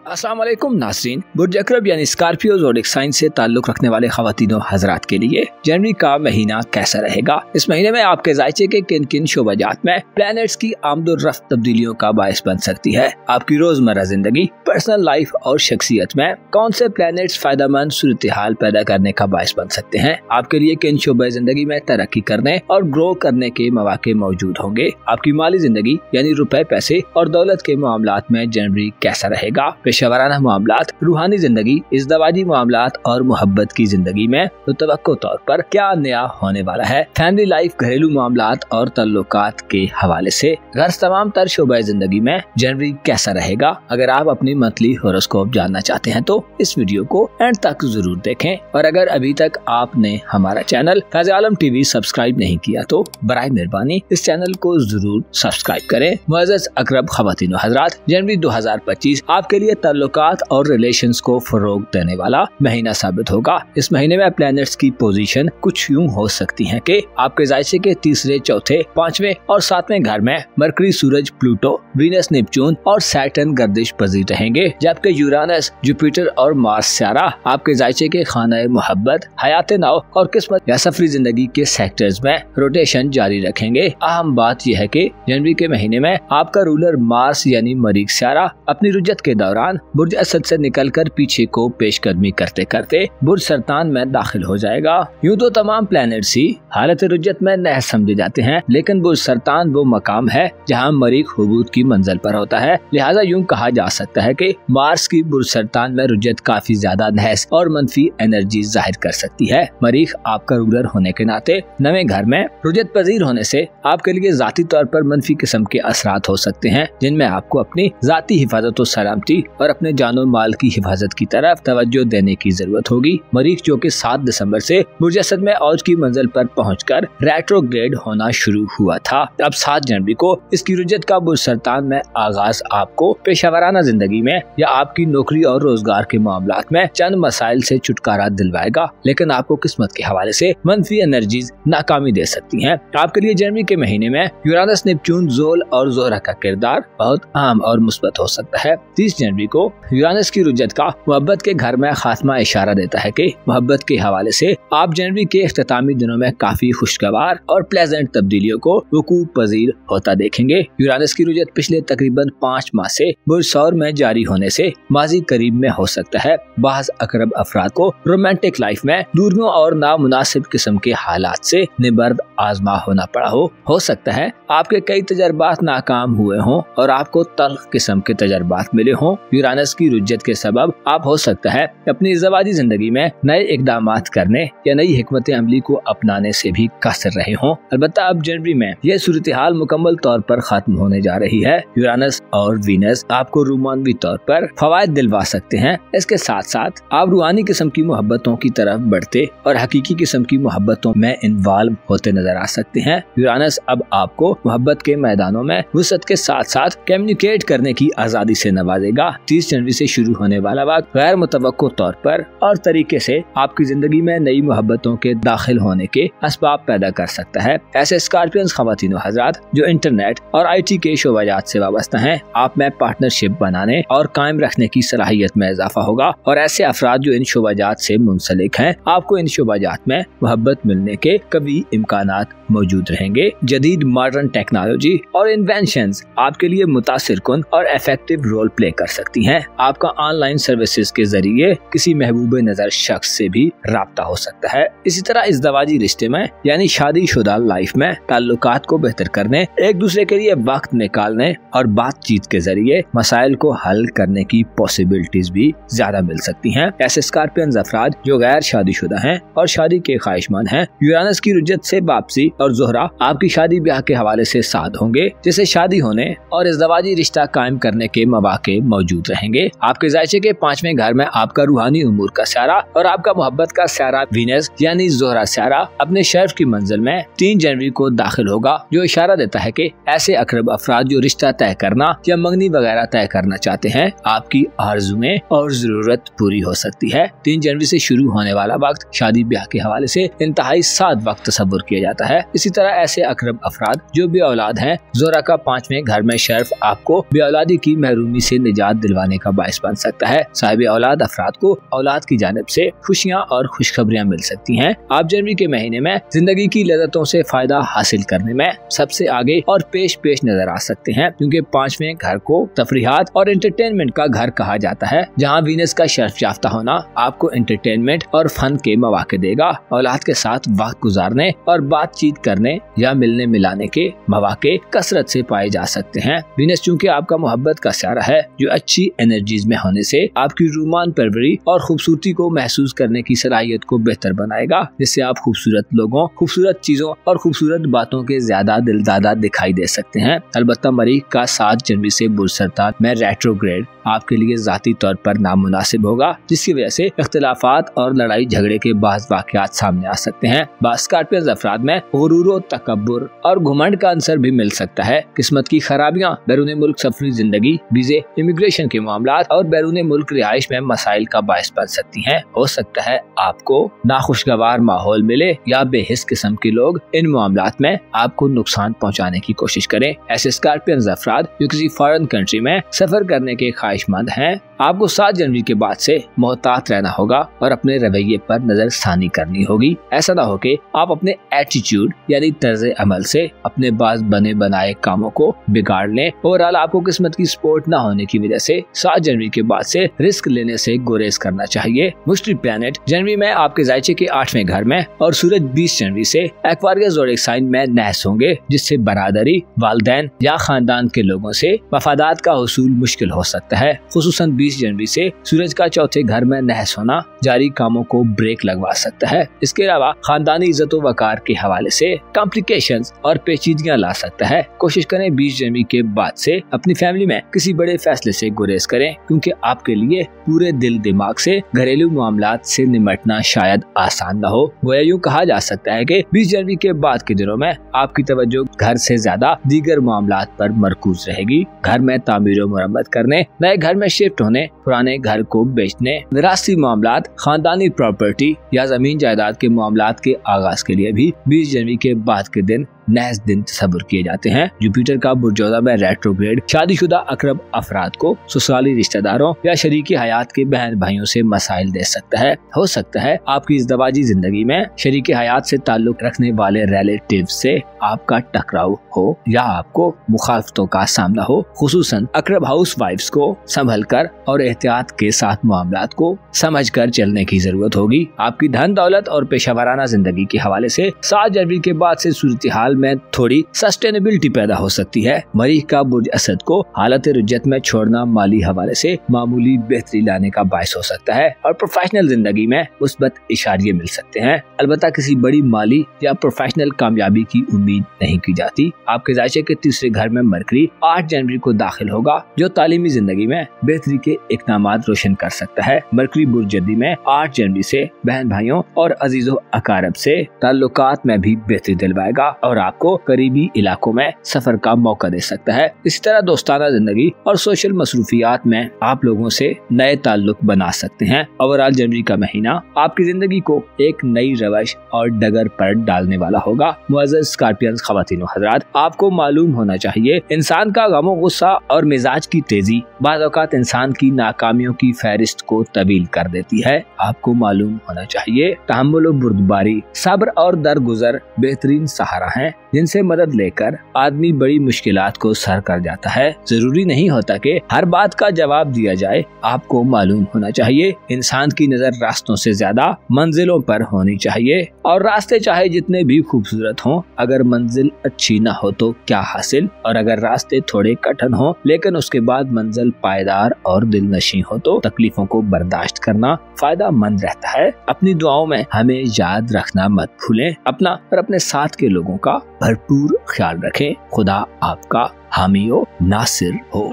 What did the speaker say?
अस्सलाम वालेकुम नाज़रीन। बुर्ज अकरब यानी स्कॉर्पियो ज़ोडिक साइन से ताल्लुक रखने वाले ख़वातीनो हज़रात के लिए जनवरी का महीना कैसा रहेगा। इस महीने में आपके ज़ायचे के किन किन शोबाजात में प्लैनेट्स की आमदोरफ्त तब्दीलियों का बायस बन सकती है। आपकी रोजमर्रा जिंदगी, पर्सनल लाइफ और शख्सियत में कौन से प्लैनेट्स फायदेमंद सूरत हाल पैदा करने का बायस बन सकते हैं। आपके लिए किन शोबे जिंदगी में तरक्की करने और ग्रो करने के मौके मौजूद होंगे। आपकी माली जिंदगी यानी रुपए, पैसे और दौलत के मामलात में जनवरी कैसा रहेगा। पेशेवराना मामलात, रूहानी जिंदगी, इज़्दवाजी मामलात और मोहब्बत की जिंदगी में मुतवक्को तौर पर क्या नया होने वाला है। फैमिली लाइफ, घरेलू मामलात और तल्लुकात के हवाले से गर्ज तमाम तर शोबे जिंदगी में जनवरी कैसा रहेगा। अगर आप अपनी मंथली होरोस्कोप जानना चाहते हैं तो इस वीडियो को एंड तक जरूर देखें। और अगर अभी तक आपने हमारा चैनल फैज़ आलम टीवी सब्सक्राइब नहीं किया तो बराए मेहरबानी इस चैनल को जरूर सब्सक्राइब करें। मुअज़्ज़ज़ अकरब ख़वातीनो हज़रात, जनवरी 2025 आपके लिए तल्लुकात और रिलेशंस को फरोग देने वाला महीना साबित होगा। इस महीने में प्लैनेट्स की पोजीशन कुछ यूं हो सकती है कि आपके ज़ायचे के तीसरे, चौथे, पांचवें और सातवें घर में मरकरी, सूरज, प्लूटो, वीनस, नेपच्यून और सैटर्न गर्दिश पजीर रहेंगे, जबकि यूरानस, जुपिटर और मार्स सियारा आपके ज़ायचे के खाना मोहब्बत, हयात नौ और किस्मत या सफरी जिंदगी के सेक्टर्स में रोटेशन जारी रखेंगे। अहम बात यह है कि जनवरी के महीने में आपका रूलर मार्स यानी मरीख सियारा अपनी रुजत के दौरान बुर्ज असद से निकलकर पीछे को पेशकदमी करते करते बुर्ज सरतान में दाखिल हो जाएगा। यूं तो तमाम प्लैनेट्स ही हालत रुजत में नह समझे जाते हैं, लेकिन बुर्ज सरतान वो मकाम है जहां मरीख हुबूत की मंजिल पर होता है। लिहाजा यूं कहा जा सकता है कि मार्स की बुर्ज सरतान में रुजत काफी ज्यादा नहस और मनफी एनर्जी जाहिर कर सकती है। मरीख आपका रूलर होने के नाते नवे घर में रुजत पजीर होने से आपके लिए जाती तौर पर मनफी किस्म के असरात हो सकते हैं, जिनमें आपको अपनी जाती हिफाजत और सलामती और अपने जानो माल की हिफाजत की तरफ तवज्जो देने की जरूरत होगी। मरीख जो कि 7 दिसंबर से बुर्ज असद में औज की मंजिल पर पहुंचकर रेट्रोग्रेड होना शुरू हुआ था। अब 7 जनवरी को इसकी रुजत का बुर्ज सरतान में आगाज आपको पेशावराना जिंदगी में या आपकी नौकरी और रोजगार के मामलात में चंद मसाइल से छुटकारा दिलवाएगा, लेकिन आपको किस्मत के हवाले से मनफी एनर्जीज नाकामी दे सकती हैं। आपके लिए जनवरी के महीने में यूरानस, नेपच्यून, ज़ोल और ज़ोहरा का किरदार बहुत अहम और मुस्बत हो सकता है। 30 जनवरी को यूरानस की रुजत का मोहब्बत के घर में खात्मा इशारा देता है कि मोहब्बत के हवाले से आप जनवरी के इख्तितामी दिनों में काफी खुशगवार और प्लेजेंट तब्दीलियों को वकूअ पजीर होता देखेंगे। यूरानस की रुजत पिछले तकरीबन 5 माह से बुर्ज सौर में जारी होने से माजी करीब में हो सकता है बाज़ अकरब अफराद को रोमांटिक लाइफ में दूरियों और नामुनासिब किस्म के हालात से निबर्द आजमा होना पड़ा हो सकता है आपके कई तजर्बात नाकाम हुए हों और आपको तल्ख किस्म के तजर्बात मिले हों। यूरानस की रुजत के सबब आप हो सकता है अपनी इज़्दवाजी जिंदगी में नए इकदामात करने या नई हिकमत अमली को अपनाने से भी कसर रहे हों। अलबत्ता अब जनवरी में यह सूरत हाल मुकम्मल तौर पर खत्म होने जा रही है। यूरानस और वीनस आपको रूमानवी तौर पर फवायद दिलवा सकते हैं। इसके साथ साथ आप रूहानी किस्म की मोहब्बतों की तरफ बढ़ते और हकीकी किस्म की मोहब्बतों में इन्वॉल्व होते नजर आ सकते हैं। यूरानस अब आपको मोहब्बत के मैदानों में वुसअत के साथ साथ कम्युनिकेट करने की आजादी से नवाजेगा। 30 जनवरी से शुरू होने वाला वक्त गैर मुतवक्को तौर पर और तरीके से आपकी जिंदगी में नई मोहब्बतों के दाखिल होने के असबाब पैदा कर सकता है। ऐसे स्कॉर्पियंस ख़वातीनो हज़रात जो इंटरनेट और IT के शोबाजात से वाबस्ता हैं, आप में पार्टनरशिप बनाने और कायम रखने की सलाहियत में इजाफा होगा। और ऐसे अफराद जो इन शोबाजात से मुंसलिक हैं, आपको इन शोबाजात में मोहब्बत मिलने के कभी इम्कानात मौजूद रहेंगे। जदीद मॉडर्न टेक्नोलॉजी और इन्वेंशंस आपके लिए मुतासिर कुन और इफेक्टिव रोल प्ले कर सकती हैं। आपका ऑनलाइन सर्विसेज के जरिए किसी महबूब नजर शख्स से भी राब्ता हो सकता है। इसी तरह इज़्दवाजी रिश्ते में यानी शादीशुदा लाइफ में ताल्लुकात को बेहतर करने, एक दूसरे के लिए वक्त निकालने और बातचीत के जरिए मसाइल को हल करने की पॉसिबिलिटीज भी ज्यादा मिल सकती हैं। ऐसे स्कॉर्पियंस अफराद जो गैर शादीशुदा हैं और शादी के ख्वाहिशमंद हैं, यूरानस की रुजत से वापसी और ज़ोहरा आपकी शादी ब्याह के हवाले से साथ होंगे, जिससे शादी होने और इज़्दवाजी रिश्ता कायम करने के मौके मौजूद रहेंगे। आपके ज़ायचे के 5वें घर में आपका रूहानी उमूर का सियारा और आपका मोहब्बत का सियारा वीनस यानी ज़ोहरा सियारा अपने शर्फ की मंजिल में 3 जनवरी को दाखिल होगा, जो इशारा देता है कि ऐसे अकरब अफराद जो रिश्ता तय करना या मंगनी वगैरह तय करना चाहते हैं, आपकी आरज़ुएं और जरूरत पूरी हो सकती है। 3 जनवरी से शुरू होने वाला वक्त शादी ब्याह के हवाले से इंतहाई साद वक्त तसव्वुर किया जाता है। इसी तरह ऐसे अकरब अफराद जो बे औलाद हैं, ज़ोहरा का 5वें घर में शर्फ आपको बे औलादी की महरूमी से निजात दिलवाने का बायस बन सकता है। साहिब औलाद अफराद को औलाद की जानिब से खुशियाँ और खुशखबरियाँ मिल सकती हैं। आप जनवरी के महीने में जिंदगी की लज़्ज़तों से फायदा हासिल करने में सबसे आगे और पेश नजर आ सकते हैं, क्योंकि 5वें घर को तफरीहात और एंटरटेनमेंट का घर कहा जाता है, जहाँ वीनस का शर्फ याफ्ता होना आपको एंटरटेनमेंट और फन के मौके देगा। औलाद के साथ वक्त गुजारने और बातचीत करने या मिलने मिलाने के मौके कसरत से पाए जा सकते हैं। वीनस चूँकि आपका मोहब्बत का सितारा है, जो अच्छी एनर्जीज में होने से आपकी रूमान परवरी और खूबसूरती को महसूस करने की सलाहियत को बेहतर बनाएगा, जिससे आप खूबसूरत लोगों, खूबसूरत चीजों और खूबसूरत बातों के ज्यादा दिलदादा दिखाई दे सकते हैं। अलबत्ता मरीख का 7 जनवरी से बुर्ज सरतान में रेट्रोग्रेड आपके लिए जाती तौर पर नामुनासिब होगा, जिसकी वजह से इख्तिलाफात और लड़ाई झगड़े के बाद वाकयात सामने आ सकते हैं। स्कॉर्पियन अफराद में गुरूर, तकब्बुर और घुमंड का अंसर भी मिल सकता है। किस्मत की खराबियां, बैरून मुल्क सफरी जिंदगी, वीजे, इमिग्रेशन के मामलात और बैरून मुल्क रिहाइश में मसाइल का बायस बन सकती हैं। हो सकता है आपको नाखुशगवार माहौल मिले या बेहिस किस्म के लोग इन मामलात में आपको नुकसान पहुंचाने की कोशिश करें। ऐसे स्कॉर्पियन अफराद जो किसी फॉरेन कंट्री में सफर करने के ख्वाहिशमंद हैं, आपको 7 जनवरी के बाद से मोहतात रहना होगा और अपने रवैये पर नजरसानी करनी होगी। ऐसा ना हो कि आप अपने एटीट्यूड यानी तर्ज अमल से अपने बाज बने बनाए कामों को बिगाड़ लें। ओवरऑल आपको किस्मत की सपोर्ट न होने की वजह से 7 जनवरी के बाद से रिस्क लेने से गुरेज करना चाहिए। मुश्तरी प्लैनेट जनवरी में आपके जायचे के 8वें घर में और सूरज 20 जनवरी से एक्वारियस ज़ोडिएक साइन में नहस होंगे, जिससे बरादरी, वालिदैन या खानदान के लोगों से मफादात का हुसूल मुश्किल हो सकता है। खुसूसन 20 जनवरी से सूरज का 4थे घर में नहस होना जारी कामों को ब्रेक लगवा सकता है। इसके अलावा खानदानी इज्जत वकार के हवाले से कॉम्प्लिकेशंस और पेचीदगियां ला सकता है। कोशिश करें 20 जनवरी के बाद से अपनी फैमिली में किसी बड़े फैसले से गुरेज करें, क्योंकि आपके लिए पूरे दिल दिमाग से घरेलू मामलात से निमटना शायद आसान न हो। गोया यूं कहा जा सकता है कि 20 जनवरी के बाद के दिनों में आपकी तवज्जो घर से ज्यादा दीगर मामलात पर मरकूज रहेगी। घर में तामीर मुरम्मत करने, नए घर में शिफ्ट होने, पुराने घर को बेचने, विरासती मामलात, खानदानी प्रॉपर्टी या जमीन जायदाद के मामलात के आगाज के लिए भी 20 जनवरी के बाद के दिन नहस दिन तस्वुर किए जाते हैं। जुपिटर का बुर्जोदा में रेट्रोग्रेड शादीशुदा अकरब अफराद को ससुराली रिश्तेदारों या शरीकी हयात के बहन भाइयों से मसाइल दे सकता है। हो सकता है आपकी इज़्दवाजी जिंदगी में शरीकी हयात से ताल्लुक रखने वाले रिलेटिव से आपका टकराव हो या आपको मुखालफतों का सामना हो। खुसूसन अकरब हाउस वाइफ्स को संभल कर और एहतियात के साथ मामलात को समझ कर चलने की जरूरत होगी। आपकी धन दौलत और पेशावराना जिंदगी के हवाले से 7 जनवरी के बाद से सूरत हाल में थोड़ी सस्टेनेबिलिटी पैदा हो सकती है। मरीख का बुर्ज असद को हालत रुज्जत में छोड़ना माली हवाले से मामूली बेहतरी लाने का बायस हो सकता है और प्रोफेशनल जिंदगी में मुस्बत इशारे मिल सकते हैं। अलबत्ता किसी बड़ी माली या प्रोफेशनल कामयाबी की उम्मीद नहीं की जाती। आपके जायचे के 3रे घर में मरकरी 8 जनवरी को दाखिल होगा, जो तालीमी जिंदगी में बेहतरी के इक़दामात रोशन कर सकता है। मरकरी बुर्ज जद्दी में 8 जनवरी से बहन भाइयों और अजीजों अकारब से ताल्लुकात में भी बेहतरी दिलवाएगा और आपको करीबी इलाकों में सफर का मौका दे सकता है। इसी तरह दोस्ताना जिंदगी और सोशल मसरूफियात में आप लोगों से नए ताल्लुक बना सकते हैं। ओवरऑल जनवरी का महीना आपकी जिंदगी को एक नई रवश और डगर पर डालने वाला होगा। मुअज़्ज़ज़ स्कॉर्पियन ख़वातीन हज़रात, आपको मालूम होना चाहिए इंसान का गमो गुस्सा और मिजाज की तेजी बाज़ औक़ात इंसान की नाकामियों की फहरिस्त को तवील कर देती है। आपको मालूम होना चाहिए तहम्मुल और बुर्दबारी, सब्र और दरगुजर बेहतरीन सहारा है, जिनसे मदद लेकर आदमी बड़ी मुश्किलात को सर कर जाता है। जरूरी नहीं होता कि हर बात का जवाब दिया जाए। आपको मालूम होना चाहिए इंसान की नजर रास्तों से ज्यादा मंजिलों पर होनी चाहिए, और रास्ते चाहे जितने भी खूबसूरत हों, अगर मंजिल अच्छी न हो तो क्या हासिल। और अगर रास्ते थोड़े कठिन हो लेकिन उसके बाद मंजिल पायदार और दिलनशी हो तो तकलीफों को बर्दाश्त करना फायदा मंद रहता है। अपनी दुआओं में हमें याद रखना मत भूलें। अपना और अपने साथ के लोगों का भरपूर ख्याल रखें। खुदा आपका हामी हो, नासिर हो।